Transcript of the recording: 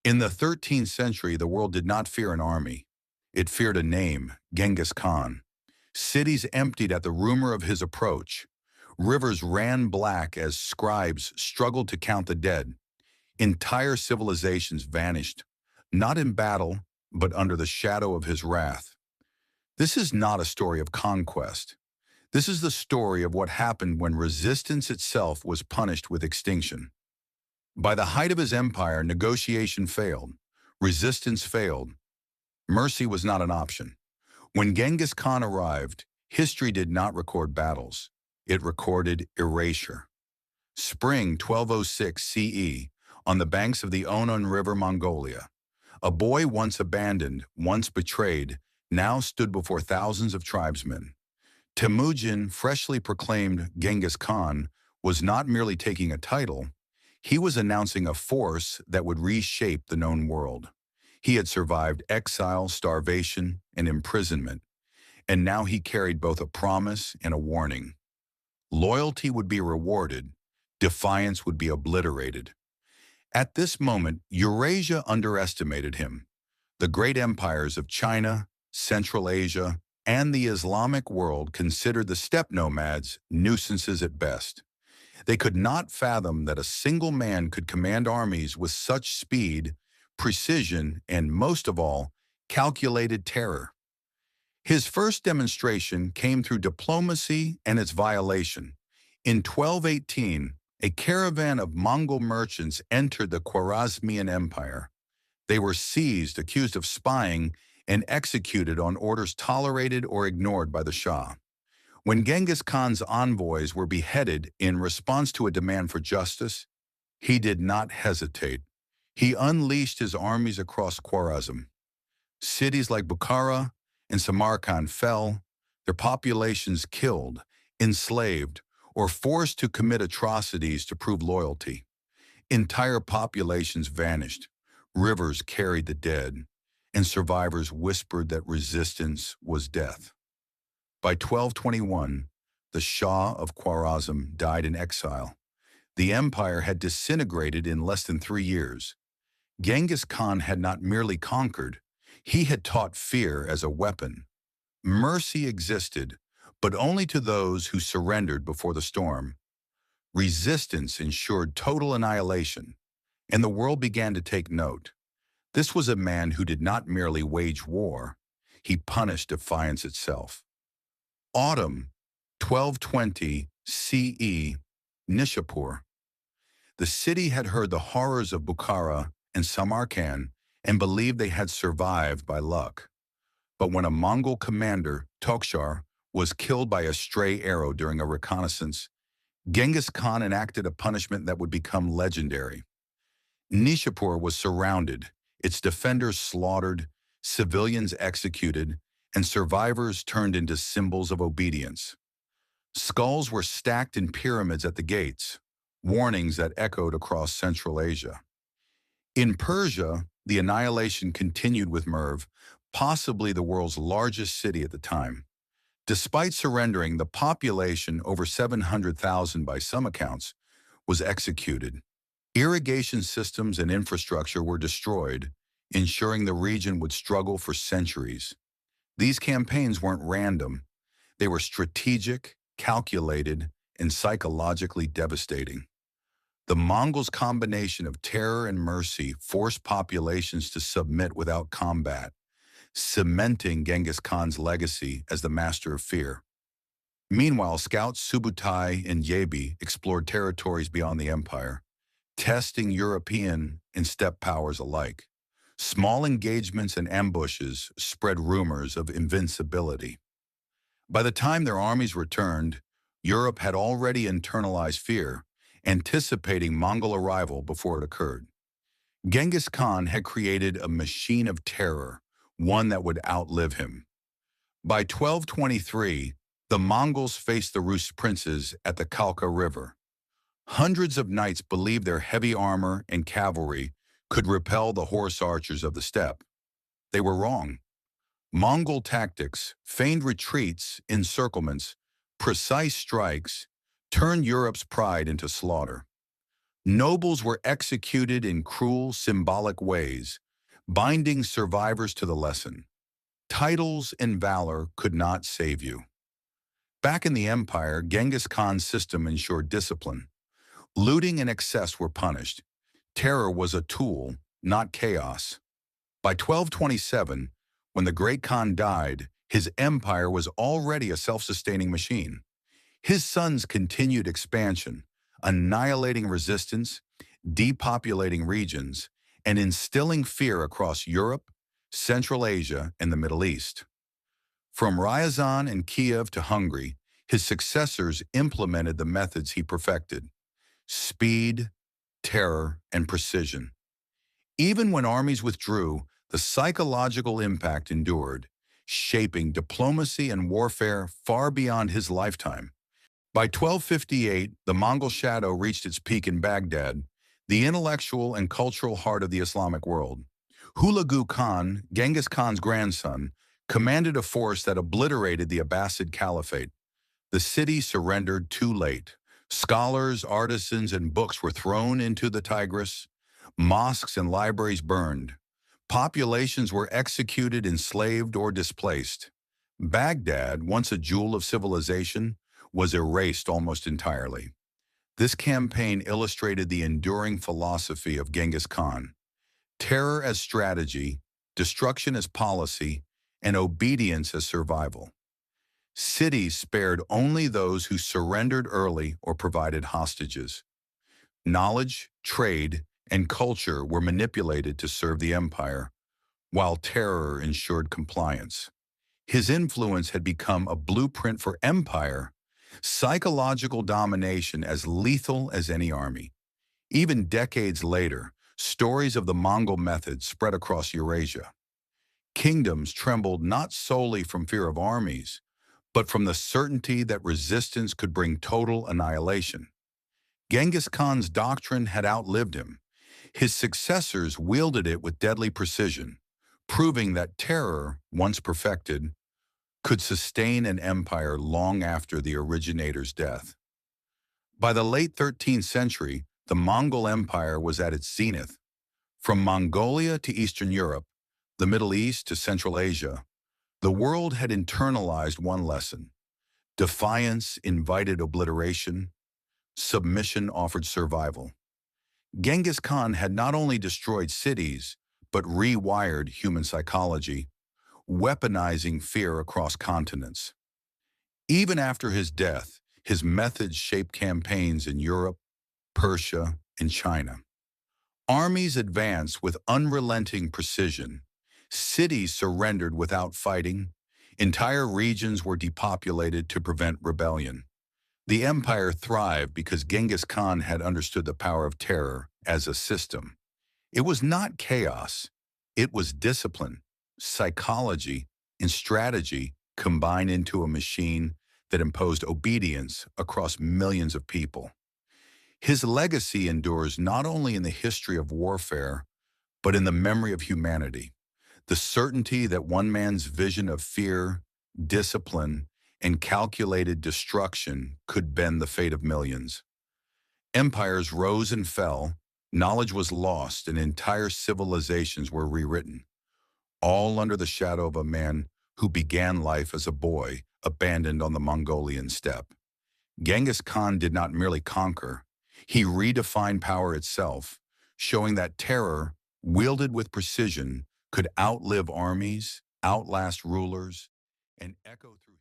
In the 13th century, the world did not fear an army. It feared a name, Genghis Khan. Cities emptied at the rumor of his approach. Rivers ran black as scribes struggled to count the dead. Entire civilizations vanished, not in battle, but under the shadow of his wrath. This is not a story of conquest. This is the story of what happened when resistance itself was punished with extinction. By the height of his empire, negotiation failed. Resistance failed. Mercy was not an option. When Genghis Khan arrived, history did not record battles. It recorded erasure. Spring 1206 CE, on the banks of the Onon River, Mongolia. A boy once abandoned, once betrayed, now stood before thousands of tribesmen. Temujin, freshly proclaimed Genghis Khan, was not merely taking a title, he was announcing a force that would reshape the known world. He had survived exile, starvation, and imprisonment, and now he carried both a promise and a warning. Loyalty would be rewarded, defiance would be obliterated. At this moment, Eurasia underestimated him. The great empires of China, Central Asia, and the Islamic world considered the steppe nomads nuisances at best. They could not fathom that a single man could command armies with such speed, precision, and most of all, calculated terror. His first demonstration came through diplomacy and its violation. In 1218, a caravan of Mongol merchants entered the Khwarezmian Empire. They were seized, accused of spying, and executed on orders tolerated or ignored by the Shah. When Genghis Khan's envoys were beheaded in response to a demand for justice, he did not hesitate. He unleashed his armies across Khwarezm. Cities like Bukhara and Samarkand fell, their populations killed, enslaved, or forced to commit atrocities to prove loyalty. Entire populations vanished, rivers carried the dead, and survivors whispered that resistance was death. By 1221, the Shah of Khwarezm died in exile. The empire had disintegrated in less than 3 years. Genghis Khan had not merely conquered, he had taught fear as a weapon. Mercy existed, but only to those who surrendered before the storm. Resistance ensured total annihilation, and the world began to take note. This was a man who did not merely wage war, he punished defiance itself. Autumn 1220 CE, Nishapur. The city had heard the horrors of Bukhara and Samarkand and believed they had survived by luck. But when a Mongol commander, Tokshar, was killed by a stray arrow during a reconnaissance, Genghis Khan enacted a punishment that would become legendary. Nishapur was surrounded, its defenders slaughtered, civilians executed, and survivors turned into symbols of obedience. Skulls were stacked in pyramids at the gates, warnings that echoed across Central Asia. In Persia, the annihilation continued with Merv, possibly the world's largest city at the time. Despite surrendering, the population, over 700,000 by some accounts, was executed. Irrigation systems and infrastructure were destroyed, ensuring the region would struggle for centuries. These campaigns weren't random. They were strategic, calculated, and psychologically devastating. The Mongols' combination of terror and mercy forced populations to submit without combat, cementing Genghis Khan's legacy as the master of fear. Meanwhile, scouts Subutai and Yebi explored territories beyond the empire, testing European and steppe powers alike. Small engagements and ambushes spread rumors of invincibility. By the time their armies returned, Europe had already internalized fear, anticipating Mongol arrival before it occurred. Genghis Khan had created a machine of terror, one that would outlive him. By 1223, the Mongols faced the Rus princes at the Khalkha River. Hundreds of knights believed their heavy armor and cavalry could repel the horse archers of the steppe. They were wrong. Mongol tactics, feigned retreats, encirclements, precise strikes, turned Europe's pride into slaughter. Nobles were executed in cruel, symbolic ways, binding survivors to the lesson. Titles and valor could not save you. Back in the empire, Genghis Khan's system ensured discipline. Looting and excess were punished. Terror was a tool, not chaos. By 1227, when the great Khan died, his empire was already a self-sustaining machine. His sons continued expansion, annihilating resistance, depopulating regions, and instilling fear across Europe, Central Asia, and the Middle East. From Ryazan and Kiev to Hungary, his successors implemented the methods he perfected: speed, terror, and precision. Even when armies withdrew, the psychological impact endured, shaping diplomacy and warfare far beyond his lifetime. By 1258, the Mongol shadow reached its peak in Baghdad, the intellectual and cultural heart of the Islamic world. Hulagu Khan, Genghis Khan's grandson, commanded a force that obliterated the Abbasid Caliphate. The city surrendered too late. Scholars, artisans, and books were thrown into the Tigris. Mosques and libraries burned. Populations were executed, enslaved, or displaced. Baghdad, once a jewel of civilization, was erased almost entirely. This campaign illustrated the enduring philosophy of Genghis Khan: terror as strategy, destruction as policy, and obedience as survival. Cities spared only those who surrendered early or provided hostages. Knowledge, trade, and culture were manipulated to serve the empire, while terror ensured compliance. His influence had become a blueprint for empire, psychological domination as lethal as any army. Even decades later, stories of the Mongol method spread across Eurasia. Kingdoms trembled not solely from fear of armies, but from the certainty that resistance could bring total annihilation. Genghis Khan's doctrine had outlived him. His successors wielded it with deadly precision, proving that terror, once perfected, could sustain an empire long after the originator's death. By the late 13th century, the Mongol Empire was at its zenith. From Mongolia to Eastern Europe, the Middle East to Central Asia, the world had internalized one lesson: defiance invited obliteration, submission offered survival. Genghis Khan had not only destroyed cities, but rewired human psychology, weaponizing fear across continents. Even after his death, his methods shaped campaigns in Europe, Persia, and China. Armies advanced with unrelenting precision. Cities surrendered without fighting. Entire regions were depopulated to prevent rebellion. The empire thrived because Genghis Khan had understood the power of terror as a system. It was not chaos. It was discipline, psychology, and strategy combined into a machine that imposed obedience across millions of people. His legacy endures not only in the history of warfare, but in the memory of humanity. The certainty that one man's vision of fear, discipline, and calculated destruction could bend the fate of millions. Empires rose and fell, knowledge was lost, and entire civilizations were rewritten, all under the shadow of a man who began life as a boy, abandoned on the Mongolian steppe. Genghis Khan did not merely conquer, he redefined power itself, showing that terror, wielded with precision, could outlive armies, outlast rulers, and echo through